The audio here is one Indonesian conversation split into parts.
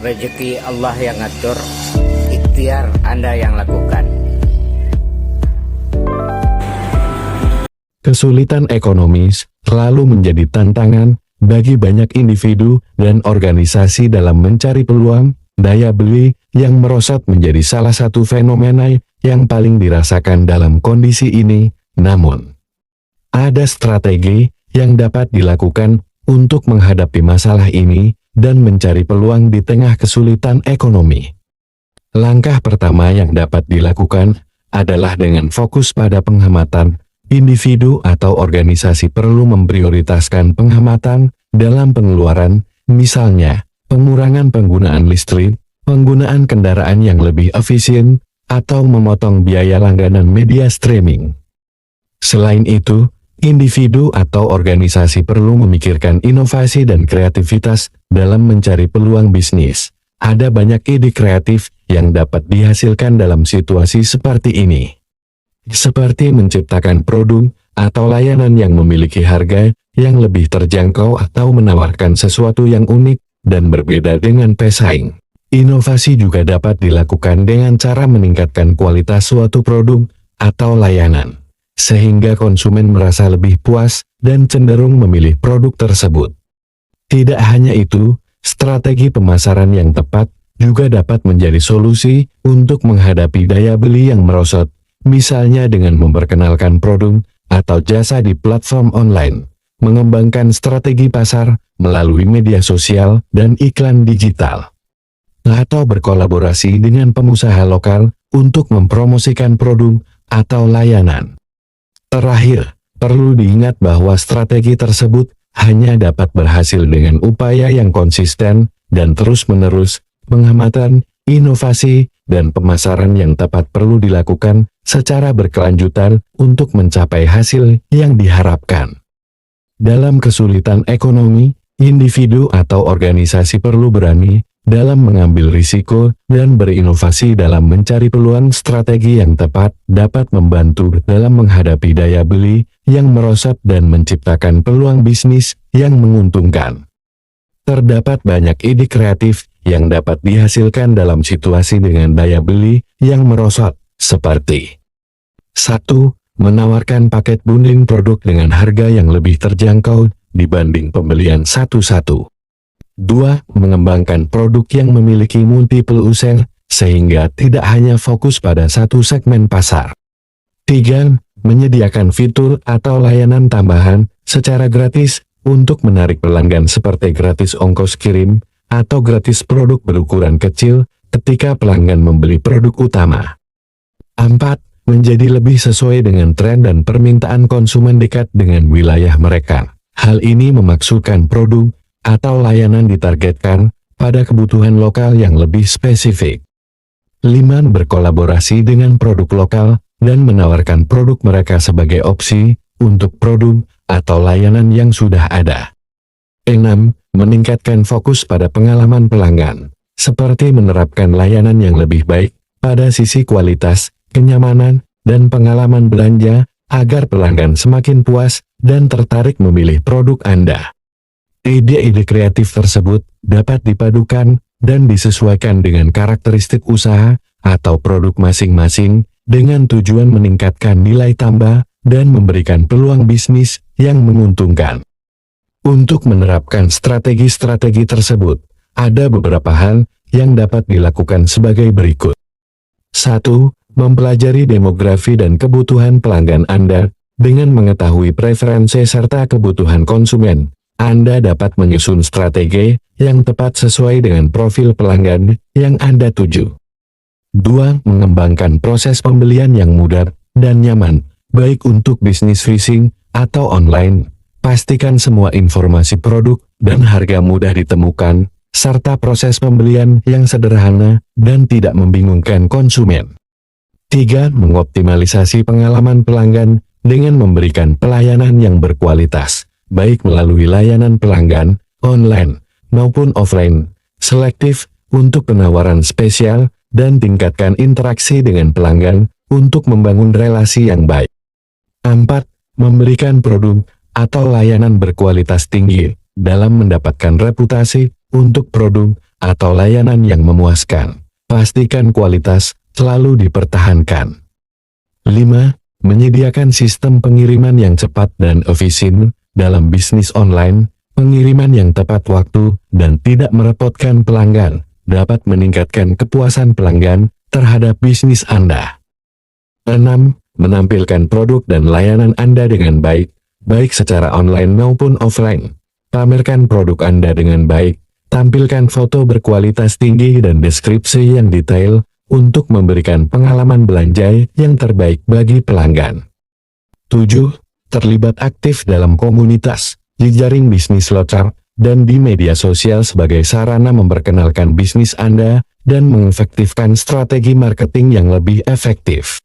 Rezeki Allah yang ngatur, ikhtiar Anda yang lakukan. Kesulitan ekonomi selalu menjadi tantangan bagi banyak individu dan organisasi dalam mencari peluang. Daya beli yang merosot menjadi salah satu fenomena yang paling dirasakan dalam kondisi ini. Namun, ada strategi yang dapat dilakukan untuk menghadapi masalah ini dan mencari peluang di tengah kesulitan ekonomi. Langkah pertama yang dapat dilakukan adalah dengan fokus pada penghematan. Individu atau organisasi perlu memprioritaskan penghematan dalam pengeluaran, misalnya pengurangan penggunaan listrik, penggunaan kendaraan yang lebih efisien, atau memotong biaya langganan media streaming. Selain itu, individu atau organisasi perlu memikirkan inovasi dan kreativitas dalam mencari peluang bisnis. Ada banyak ide kreatif yang dapat dihasilkan dalam situasi seperti ini. Seperti menciptakan produk atau layanan yang memiliki harga yang lebih terjangkau atau menawarkan sesuatu yang unik dan berbeda dengan pesaing. Inovasi juga dapat dilakukan dengan cara meningkatkan kualitas suatu produk atau layanan, sehingga konsumen merasa lebih puas dan cenderung memilih produk tersebut. Tidak hanya itu, strategi pemasaran yang tepat juga dapat menjadi solusi untuk menghadapi daya beli yang merosot, misalnya dengan memperkenalkan produk atau jasa di platform online, mengembangkan strategi pasar melalui media sosial dan iklan digital, atau berkolaborasi dengan pengusaha lokal untuk mempromosikan produk atau layanan. Terakhir, perlu diingat bahwa strategi tersebut hanya dapat berhasil dengan upaya yang konsisten dan terus-menerus. Penghematan, inovasi, dan pemasaran yang tepat perlu dilakukan secara berkelanjutan untuk mencapai hasil yang diharapkan. Dalam kesulitan ekonomi, individu atau organisasi perlu berani dalam mengambil risiko dan berinovasi dalam mencari peluang. Strategi yang tepat dapat membantu dalam menghadapi daya beli yang merosot dan menciptakan peluang bisnis yang menguntungkan. Terdapat banyak ide kreatif yang dapat dihasilkan dalam situasi dengan daya beli yang merosot, seperti 1. Menawarkan paket bundling produk dengan harga yang lebih terjangkau dibanding pembelian satu-satu. 2. Mengembangkan produk yang memiliki multiple user, sehingga tidak hanya fokus pada satu segmen pasar. 3. Menyediakan fitur atau layanan tambahan secara gratis untuk menarik pelanggan seperti gratis ongkos kirim, atau gratis produk berukuran kecil ketika pelanggan membeli produk utama. 4. Menjadi lebih sesuai dengan tren dan permintaan konsumen dekat dengan wilayah mereka. Hal ini memaksudkan produk atau layanan ditargetkan pada kebutuhan lokal yang lebih spesifik. 5. Berkolaborasi dengan produk lokal dan menawarkan produk mereka sebagai opsi untuk produk atau layanan yang sudah ada. 6. Meningkatkan fokus pada pengalaman pelanggan, seperti menerapkan layanan yang lebih baik pada sisi kualitas, kenyamanan, dan pengalaman belanja, agar pelanggan semakin puas dan tertarik memilih produk Anda. Ide-ide kreatif tersebut dapat dipadukan dan disesuaikan dengan karakteristik usaha atau produk masing-masing dengan tujuan meningkatkan nilai tambah dan memberikan peluang bisnis yang menguntungkan. Untuk menerapkan strategi-strategi tersebut, ada beberapa hal yang dapat dilakukan sebagai berikut. 1. Mempelajari demografi dan kebutuhan pelanggan Anda. Dengan mengetahui preferensi serta kebutuhan konsumen, Anda dapat menyusun strategi yang tepat sesuai dengan profil pelanggan yang Anda tuju. 2. Mengembangkan proses pembelian yang mudah dan nyaman, baik untuk bisnis phishing atau online. Pastikan semua informasi produk dan harga mudah ditemukan, serta proses pembelian yang sederhana dan tidak membingungkan konsumen. 3. Mengoptimalisasi pengalaman pelanggan dengan memberikan pelayanan yang berkualitas, baik melalui layanan pelanggan, online, maupun offline, selektif untuk penawaran spesial, dan tingkatkan interaksi dengan pelanggan untuk membangun relasi yang baik. 4. Memberikan produk atau layanan berkualitas tinggi dalam mendapatkan reputasi untuk produk atau layanan yang memuaskan. Pastikan kualitas selalu dipertahankan. 5. Menyediakan sistem pengiriman yang cepat dan efisien. Dalam bisnis online, pengiriman yang tepat waktu dan tidak merepotkan pelanggan dapat meningkatkan kepuasan pelanggan terhadap bisnis Anda. 6. Menampilkan produk dan layanan Anda dengan baik, baik secara online maupun offline. Pamerkan produk Anda dengan baik, tampilkan foto berkualitas tinggi dan deskripsi yang detail untuk memberikan pengalaman belanja yang terbaik bagi pelanggan. 7. Terlibat aktif dalam komunitas, jejaring bisnis locar, dan di media sosial sebagai sarana memperkenalkan bisnis Anda dan mengefektifkan strategi marketing yang lebih efektif.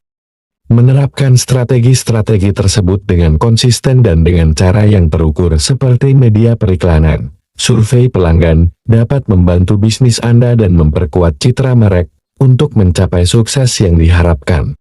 Menerapkan strategi-strategi tersebut dengan konsisten dan dengan cara yang terukur seperti media periklanan, survei pelanggan, dapat membantu bisnis Anda dan memperkuat citra merek untuk mencapai sukses yang diharapkan.